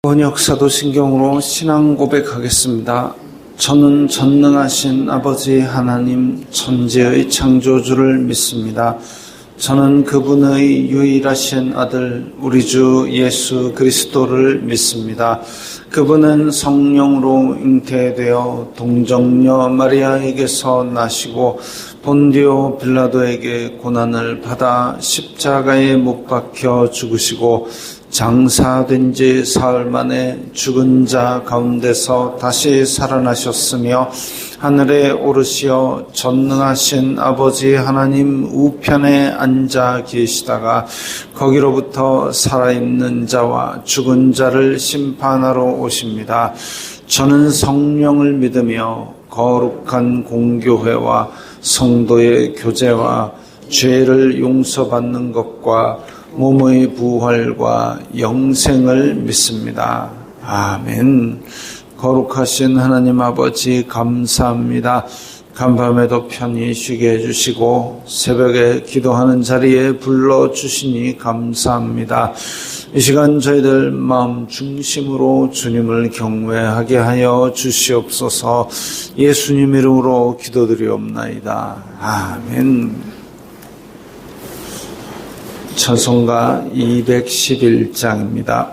번역사도신경으로 신앙 고백하겠습니다. 저는 전능하신 아버지 하나님 천지의 창조주를 믿습니다. 저는 그분의 유일하신 아들 우리 주 예수 그리스도를 믿습니다. 그분은 성령으로 잉태되어 동정녀 마리아에게서 나시고 본디오 빌라도에게 고난을 받아 십자가에 못 박혀 죽으시고 장사된 지 사흘 만에 죽은 자 가운데서 다시 살아나셨으며 하늘에 오르시어 전능하신 아버지 하나님 우편에 앉아 계시다가 거기로부터 살아있는 자와 죽은 자를 심판하러 오십니다. 저는 성령을 믿으며 거룩한 공교회와 성도의 교제와 죄를 용서받는 것과 몸의 부활과 영생을 믿습니다. 아멘. 거룩하신 하나님 아버지 감사합니다. 간밤에도 편히 쉬게 해주시고 새벽에 기도하는 자리에 불러주시니 감사합니다. 이 시간 저희들 마음 중심으로 주님을 경외하게 하여 주시옵소서. 예수님 이름으로 기도드리옵나이다. 아멘. 찬송가 211장입니다.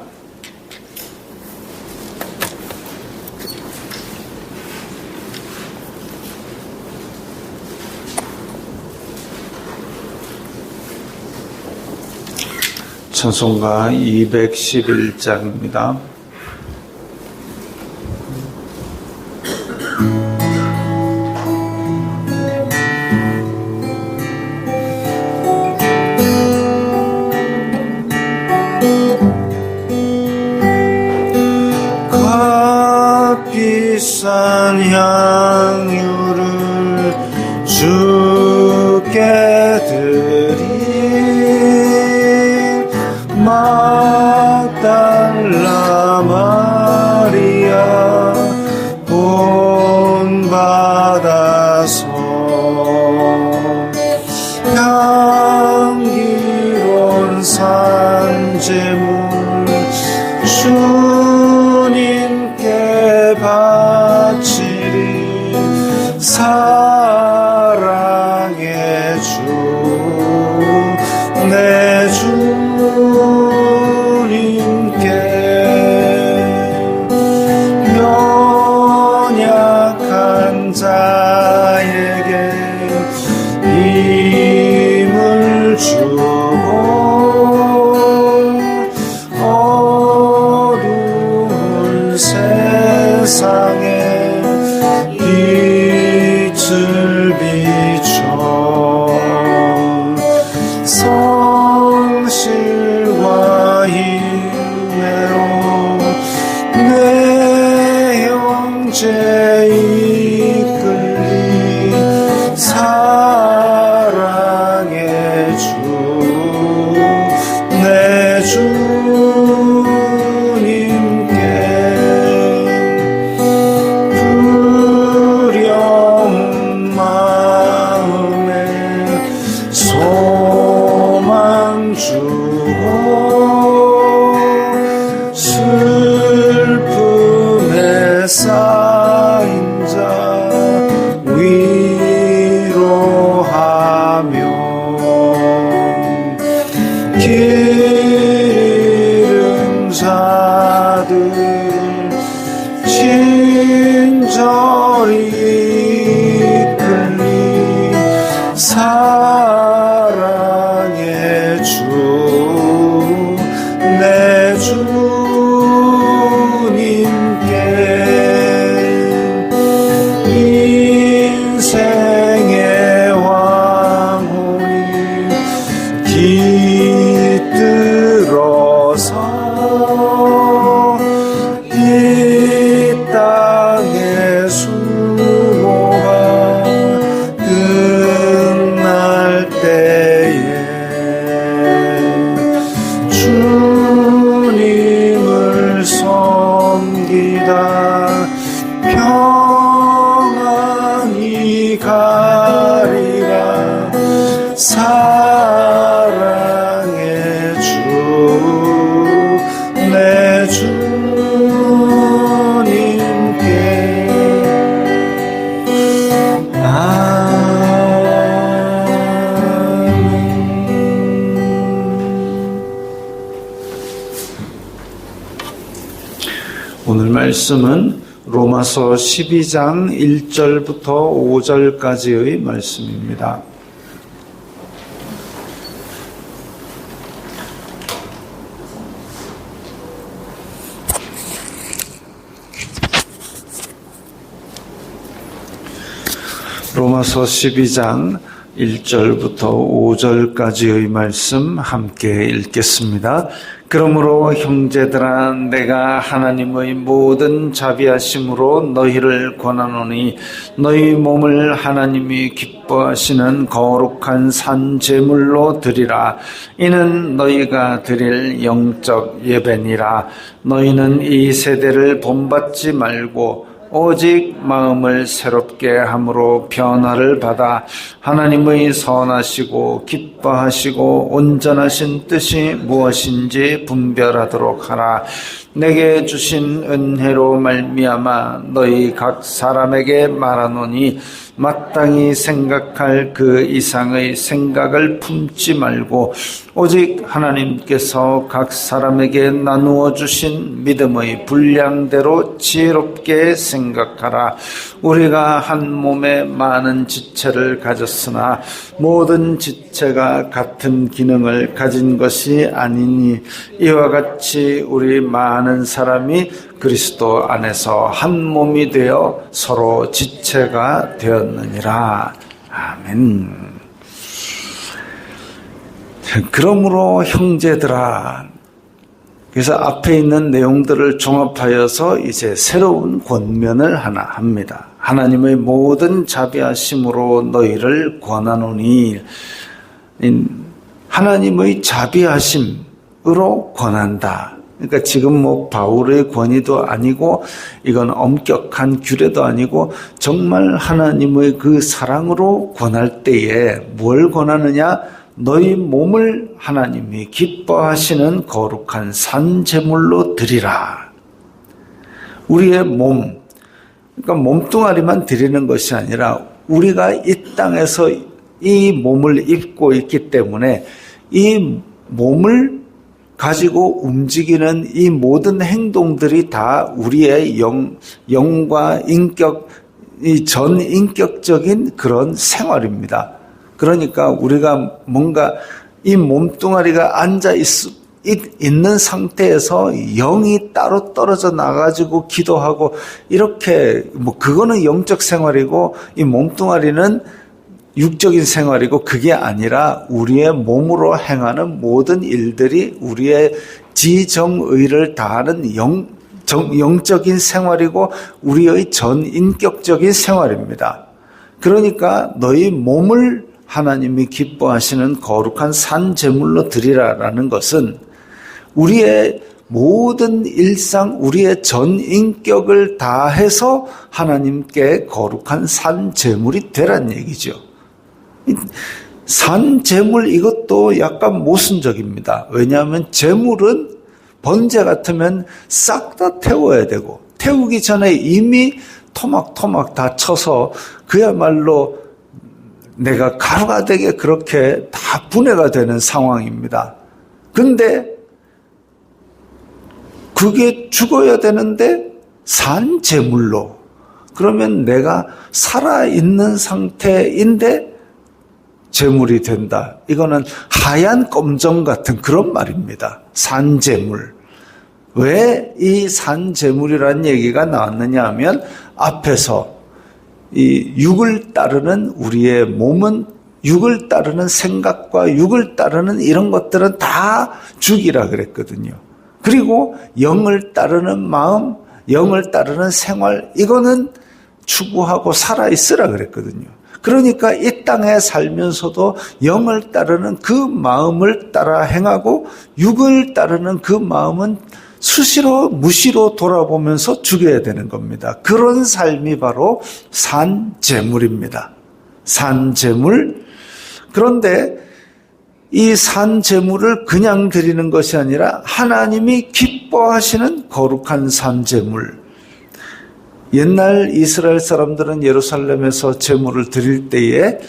찬송가 211장입니다. 비싼 향유를 주께 드린 막달라 마리아 본받아서 향기로운 산재물 주님께 바치리 사랑의 주 내 주님께 연약한 자에게 힘을 주고 어두운 세상에 빛을 비춰 성실과 힘내로 내 형제 이끌리 사랑의 주 내 주님께 두려운 마음에 소망 주고 슬픔에 쌓인 자 위로하며 길 잃은 자들 친절히 이끌리 사랑의 주 내 주님께 인생의 왕혼이 깃들어서 이 땅의 수고가 끝날 때에 주님을 섬기다 평안히 가리라 사랑의 주 내 주 말씀은 로마서 12장 1절부터 5절까지의 말씀입니다. 로마서 12장 1절부터 5절까지의 말씀 함께 읽겠습니다. 그러므로 형제들아 내가 하나님의 모든 자비하심으로 너희를 권하노니 너희 몸을 하나님이 기뻐하시는 거룩한 산 제물로 드리라. 이는 너희가 드릴 영적 예배니라. 너희는 이 세대를 본받지 말고 오직 마음을 새롭게 함으로 변화를 받아 하나님의 선하시고 기뻐하시고 온전하신 뜻이 무엇인지 분별하도록 하라. 내게 주신 은혜로 말미암아 너희 각 사람에게 말하노니 마땅히 생각할 그 이상의 생각을 품지 말고 오직 하나님께서 각 사람에게 나누어 주신 믿음의 분량대로 지혜롭게 생각하라. 우리가 한 몸에 많은 지체를 가졌으나 모든 지체가 같은 기능을 가진 것이 아니니 이와 같이 우리 많은 사람이 그리스도 안에서 한 몸이 되어 서로 지체가 되었느니라. 아멘. 그러므로 형제들아, 그래서 앞에 있는 내용들을 종합하여서 이제 새로운 권면을 하나 합니다. 하나님의 모든 자비하심으로 너희를 권하노니, 하나님의 자비하심으로 권한다. 그러니까 지금 바울의 권위도 아니고 이건 엄격한 규례도 아니고 정말 하나님의 그 사랑으로 권할 때에 뭘 권하느냐? 너희 몸을 하나님이 기뻐하시는 거룩한 산 제물로 드리라. 우리의 몸, 그러니까 몸뚱아리만 드리는 것이 아니라 우리가 이 땅에서 이 몸을 입고 있기 때문에 이 몸을 가지고 움직이는 이 모든 행동들이 다 우리의 영과 인격, 이 전인격적인 그런 생활입니다. 그러니까 우리가 뭔가 이 몸뚱아리가 앉아 있는 상태에서 영이 따로 떨어져 나가지고 기도하고 이렇게 그거는 영적 생활이고 이 몸뚱아리는 육적인 생활이고 그게 아니라 우리의 몸으로 행하는 모든 일들이 우리의 지정의를 다하는 영적인 생활이고 우리의 전인격적인 생활입니다. 그러니까 너희 몸을 하나님이 기뻐하시는 거룩한 산 제물로 드리라라는 것은 우리의 모든 일상, 우리의 전인격을 다해서 하나님께 거룩한 산 제물이 되란 얘기죠. 산 제물 이것도 약간 모순적입니다. 왜냐하면 제물은 번제 같으면 싹 다 태워야 되고 태우기 전에 이미 토막토막 다 쳐서 그야말로 내가 가루가 되게 그렇게 다 분해가 되는 상황입니다. 근데 그게 죽어야 되는데 산 제물로 그러면 내가 살아있는 상태인데 제물이 된다. 이거는 하얀 검정 같은 그런 말입니다. 산제물. 왜 이 산제물이라는 얘기가 나왔느냐 하면 앞에서 이 육을 따르는 우리의 몸은 육을 따르는 생각과 육을 따르는 이런 것들은 다 죽이라 그랬거든요. 그리고 영을 따르는 마음, 영을 따르는 생활 이거는 추구하고 살아있으라 그랬거든요. 그러니까 이 땅에 살면서도 영을 따르는 그 마음을 따라 행하고 육을 따르는 그 마음은 수시로 무시로 돌아보면서 죽여야 되는 겁니다. 그런 삶이 바로 산제물입니다. 산제물. 그런데 이 산제물을 그냥 드리는 것이 아니라 하나님이 기뻐하시는 거룩한 산제물. 옛날 이스라엘 사람들은 예루살렘에서 제물을 드릴 때에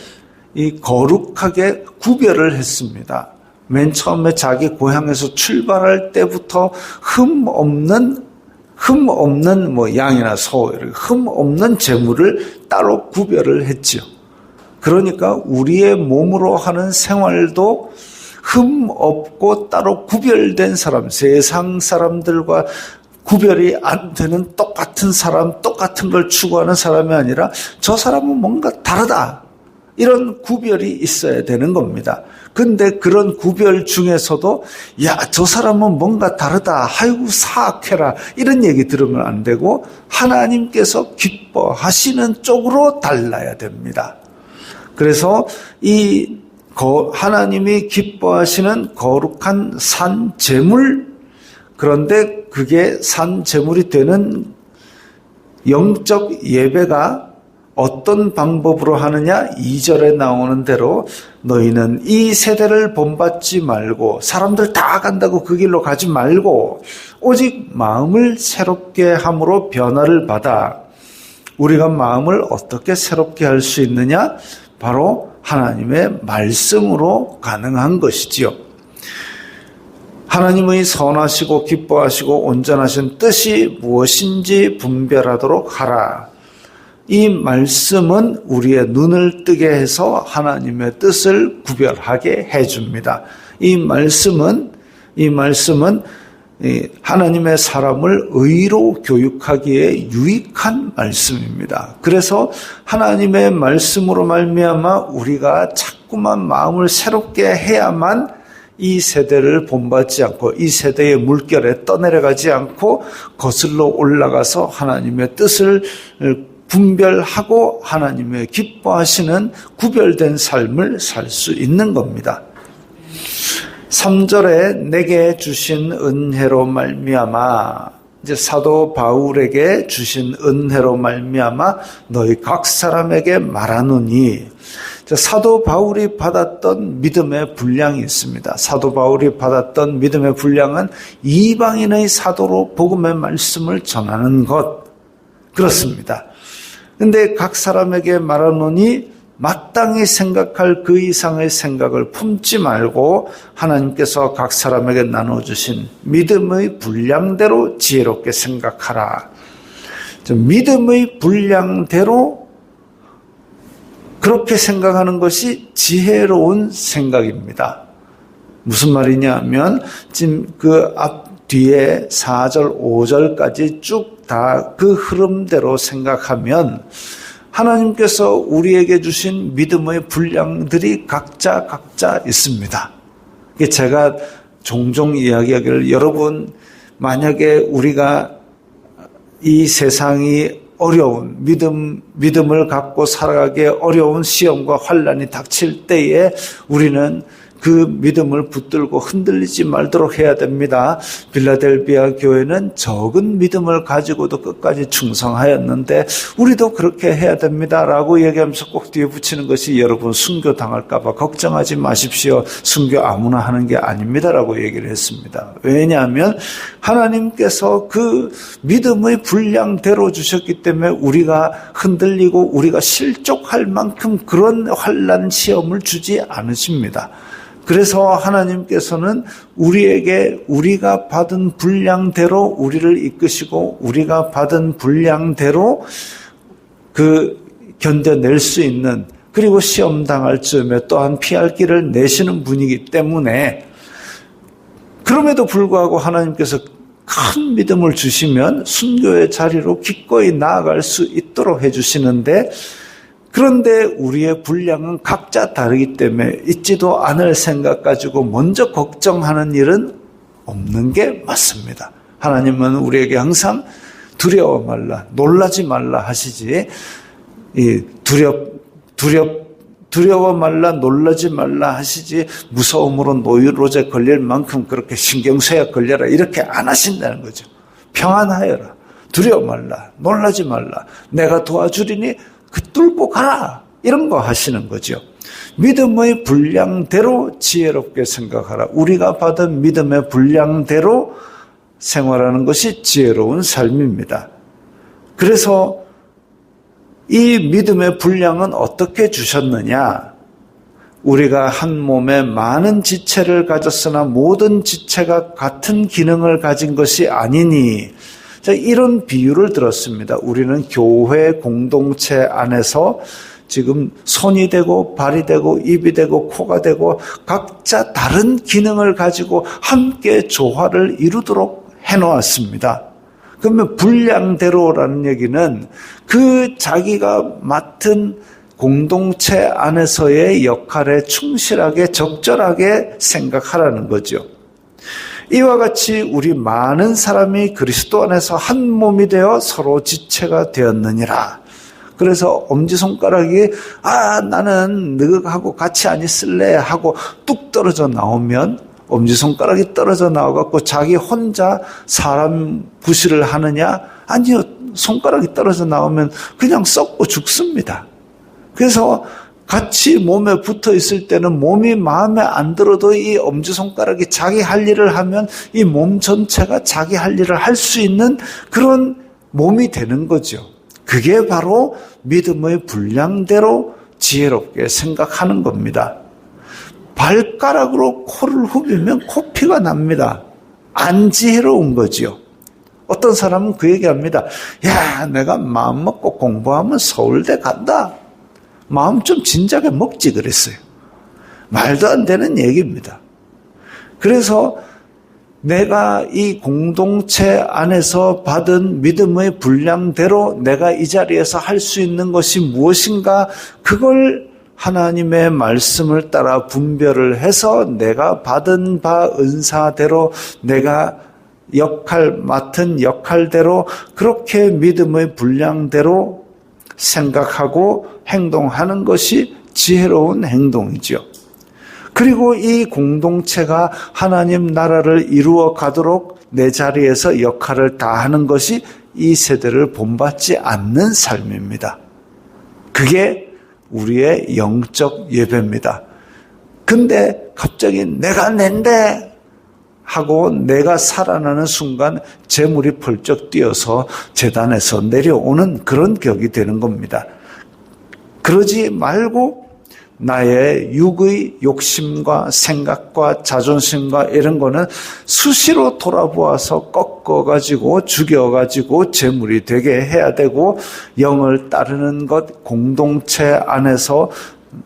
이 거룩하게 구별을 했습니다. 맨 처음에 자기 고향에서 출발할 때부터 흠 없는 흠 없는 양이나 소, 이렇게 흠 없는 재물을 따로 구별을 했죠. 그러니까 우리의 몸으로 하는 생활도 흠 없고 따로 구별된 사람, 세상 사람들과 구별이 안 되는 똑같은 사람, 똑같은 걸 추구하는 사람이 아니라 저 사람은 뭔가 다르다. 이런 구별이 있어야 되는 겁니다. 근데 그런 구별 중에서도 저 사람은 뭔가 다르다. 아이고 사악해라. 이런 얘기 들으면 안 되고 하나님께서 기뻐하시는 쪽으로 달라야 됩니다. 그래서 하나님이 기뻐하시는 거룩한 산 제물, 그런데 그게 산 제물이 되는 영적 예배가 어떤 방법으로 하느냐? 2절에 나오는 대로 너희는 이 세대를 본받지 말고 사람들 다 간다고 그 길로 가지 말고 오직 마음을 새롭게 함으로 변화를 받아. 우리가 마음을 어떻게 새롭게 할 수 있느냐? 바로 하나님의 말씀으로 가능한 것이지요. 하나님의 선하시고 기뻐하시고 온전하신 뜻이 무엇인지 분별하도록 하라. 이 말씀은 우리의 눈을 뜨게 해서 하나님의 뜻을 구별하게 해줍니다. 이 말씀은 하나님의 사람을 의로 교육하기에 유익한 말씀입니다. 그래서 하나님의 말씀으로 말미암아 우리가 자꾸만 마음을 새롭게 해야만 이 세대를 본받지 않고 이 세대의 물결에 떠내려가지 않고 거슬러 올라가서 하나님의 뜻을 분별하고 하나님의 기뻐하시는 구별된 삶을 살 수 있는 겁니다. 3절에 내게 주신 은혜로 말미암아, 이제 사도 바울에게 주신 은혜로 말미암아 너희 각 사람에게 말하노니, 사도 바울이 받았던 믿음의 분량이 있습니다. 사도 바울이 받았던 믿음의 분량은 이방인의 사도로 복음의 말씀을 전하는 것, 그렇습니다. 근데 각 사람에게 말하노니 마땅히 생각할 그 이상의 생각을 품지 말고 하나님께서 각 사람에게 나눠주신 믿음의 분량대로 지혜롭게 생각하라. 믿음의 분량대로 그렇게 생각하는 것이 지혜로운 생각입니다. 무슨 말이냐 하면 지금 그 뒤에 4절, 5절까지 쭉 다 그 흐름대로 생각하면 하나님께서 우리에게 주신 믿음의 분량들이 각자 있습니다. 제가 종종 이야기하기를, 여러분 만약에 우리가 이 세상이 어려운 믿음을 갖고 살아가기 어려운 시험과 환난이 닥칠 때에 우리는 그 믿음을 붙들고 흔들리지 말도록 해야 됩니다. 빌라델비아 교회는 적은 믿음을 가지고도 끝까지 충성하였는데 우리도 그렇게 해야 됩니다라고 얘기하면서 꼭 뒤에 붙이는 것이, 여러분 순교 당할까 봐 걱정하지 마십시오. 순교 아무나 하는 게 아닙니다라고 얘기를 했습니다. 왜냐하면 하나님께서 그 믿음의 분량대로 주셨기 때문에 우리가 흔들리고 우리가 실족할 만큼 그런 환난 시험을 주지 않으십니다. 그래서 하나님께서는 우리에게 우리가 받은 분량대로 우리를 이끄시고 우리가 받은 분량대로 견뎌낼 수 있는, 그리고 시험 당할 즈음에 또한 피할 길을 내시는 분이기 때문에, 그럼에도 불구하고 하나님께서 큰 믿음을 주시면 순교의 자리로 기꺼이 나아갈 수 있도록 해주시는데, 그런데 우리의 분량은 각자 다르기 때문에 잊지도 않을 생각 가지고 먼저 걱정하는 일은 없는 게 맞습니다. 하나님은 우리에게 항상 두려워 말라, 놀라지 말라 하시지, 두려워 말라, 놀라지 말라 하시지, 무서움으로 노이로제 걸릴 만큼 그렇게 신경쇠약 걸려라 이렇게 안 하신다는 거죠. 평안하여라, 두려워 말라, 놀라지 말라, 내가 도와주리니 뚫고 가라, 이런 거 하시는 거죠. 믿음의 분량대로 지혜롭게 생각하라. 우리가 받은 믿음의 분량대로 생활하는 것이 지혜로운 삶입니다. 그래서 이 믿음의 분량은 어떻게 주셨느냐? 우리가 한 몸에 많은 지체를 가졌으나 모든 지체가 같은 기능을 가진 것이 아니니, 자, 이런 비유를 들었습니다. 우리는 교회 공동체 안에서 지금 손이 되고 발이 되고 입이 되고 코가 되고 각자 다른 기능을 가지고 함께 조화를 이루도록 해놓았습니다. 그러면 분량대로라는 얘기는 그 자기가 맡은 공동체 안에서의 역할에 충실하게 적절하게 생각하라는 거죠. 이와 같이 우리 많은 사람이 그리스도 안에서 한 몸이 되어 서로 지체가 되었느니라. 그래서 엄지손가락이 나는 너하고 같이 안 있을래 하고 뚝 떨어져 나오면 엄지손가락이 떨어져 나와갖고 자기 혼자 사람 부실을 하느냐? 아니요. 손가락이 떨어져 나오면 그냥 썩고 죽습니다. 그래서 같이 몸에 붙어 있을 때는 몸이 마음에 안 들어도 이 엄지손가락이 자기 할 일을 하면 이 몸 전체가 자기 할 일을 할 수 있는 그런 몸이 되는 거죠. 그게 바로 믿음의 분량대로 지혜롭게 생각하는 겁니다. 발가락으로 코를 후비면 코피가 납니다. 안 지혜로운 거지요. 어떤 사람은 그 얘기합니다. 야, 내가 마음 먹고 공부하면 서울대 간다. 마음 좀 진작에 먹지 그랬어요. 말도 안 되는 얘기입니다. 그래서 내가 이 공동체 안에서 받은 믿음의 분량대로 내가 이 자리에서 할 수 있는 것이 무엇인가, 그걸 하나님의 말씀을 따라 분별을 해서 내가 받은 바 은사대로 내가 맡은 역할대로 그렇게 믿음의 분량대로 생각하고 행동하는 것이 지혜로운 행동이죠. 그리고 이 공동체가 하나님 나라를 이루어 가도록 내 자리에서 역할을 다하는 것이 이 세대를 본받지 않는 삶입니다. 그게 우리의 영적 예배입니다. 근데 갑자기 내가 낸데 하고 내가 살아나는 순간 재물이 펄쩍 뛰어서 제단에서 내려오는 그런 격이 되는 겁니다. 그러지 말고 나의 육의 욕심과 생각과 자존심과 이런 거는 수시로 돌아보아서 꺾어가지고 죽여가지고 재물이 되게 해야 되고, 영을 따르는 것, 공동체 안에서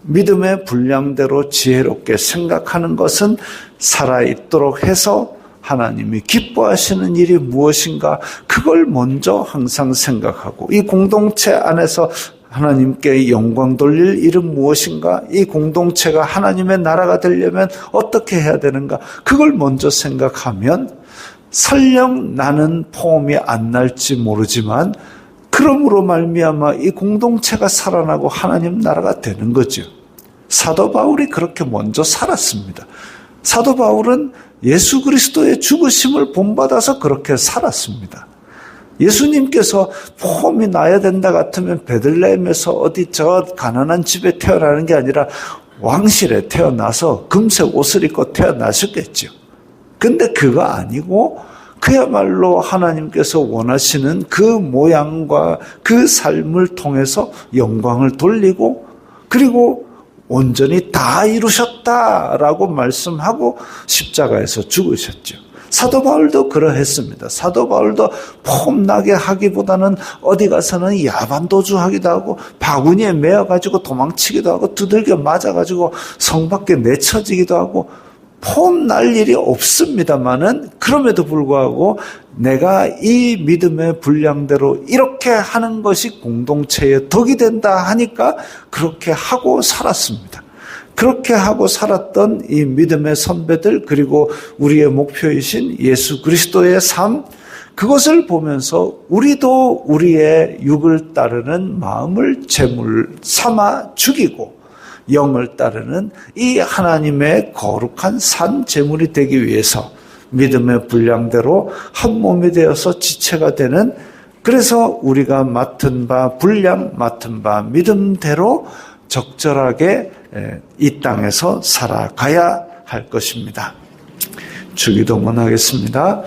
믿음의 분량대로 지혜롭게 생각하는 것은 살아있도록 해서 하나님이 기뻐하시는 일이 무엇인가, 그걸 먼저 항상 생각하고, 이 공동체 안에서 하나님께 영광 돌릴 일은 무엇인가, 이 공동체가 하나님의 나라가 되려면 어떻게 해야 되는가, 그걸 먼저 생각하면 설령 나는 포함이 안 날지 모르지만 그러므로 말미암아 이 공동체가 살아나고 하나님 나라가 되는 거죠. 사도 바울이 그렇게 먼저 살았습니다. 사도 바울은 예수 그리스도의 죽으심을 본받아서 그렇게 살았습니다. 예수님께서 폼이 나야 된다 같으면 베들레헴에서 어디 저 가난한 집에 태어나는 게 아니라 왕실에 태어나서 금색 옷을 입고 태어나셨겠죠. 근데 그거 아니고 그야말로 하나님께서 원하시는 그 모양과 그 삶을 통해서 영광을 돌리고, 그리고 온전히 다 이루셨다라고 말씀하고 십자가에서 죽으셨죠. 사도 바울도 그러했습니다. 사도 바울도 폼나게 하기보다는 어디 가서는 야반도주하기도 하고 바구니에 매어가지고 도망치기도 하고 두들겨 맞아가지고 성 밖에 내쳐지기도 하고 폼날 일이 없습니다만은, 그럼에도 불구하고 내가 이 믿음의 분량대로 이렇게 하는 것이 공동체의 덕이 된다 하니까 그렇게 하고 살았습니다. 그렇게 하고 살았던 이 믿음의 선배들, 그리고 우리의 목표이신 예수 그리스도의 삶, 그것을 보면서 우리도 우리의 육을 따르는 마음을 제물 삼아 죽이고 영을 따르는 이 하나님의 거룩한 산 제물이 되기 위해서 믿음의 분량대로 한 몸이 되어서 지체가 되는, 그래서 우리가 맡은 바 분량, 맡은 바 믿음대로 적절하게 이 땅에서 살아가야 할 것입니다. 주기도문하겠습니다.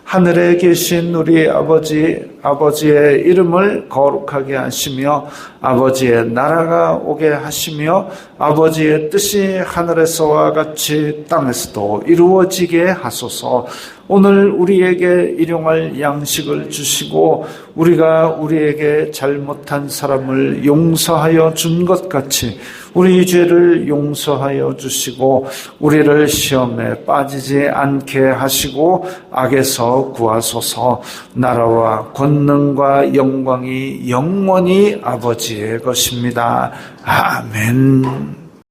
하늘에 계신 우리 아버지, 아버지의 이름을 거룩하게 하시며 아버지의 나라가 오게 하시며 아버지의 뜻이 하늘에서와 같이 땅에서도 이루어지게 하소서. 오늘 우리에게 일용할 양식을 주시고 우리가 우리에게 잘못한 사람을 용서하여 준 것 같이 우리 죄를 용서하여 주시고 우리를 시험에 빠지지 않게 하시고 악에서 구하소서. 나라와 권능과 영광이 영원히 아버지의 것입니다. 아멘.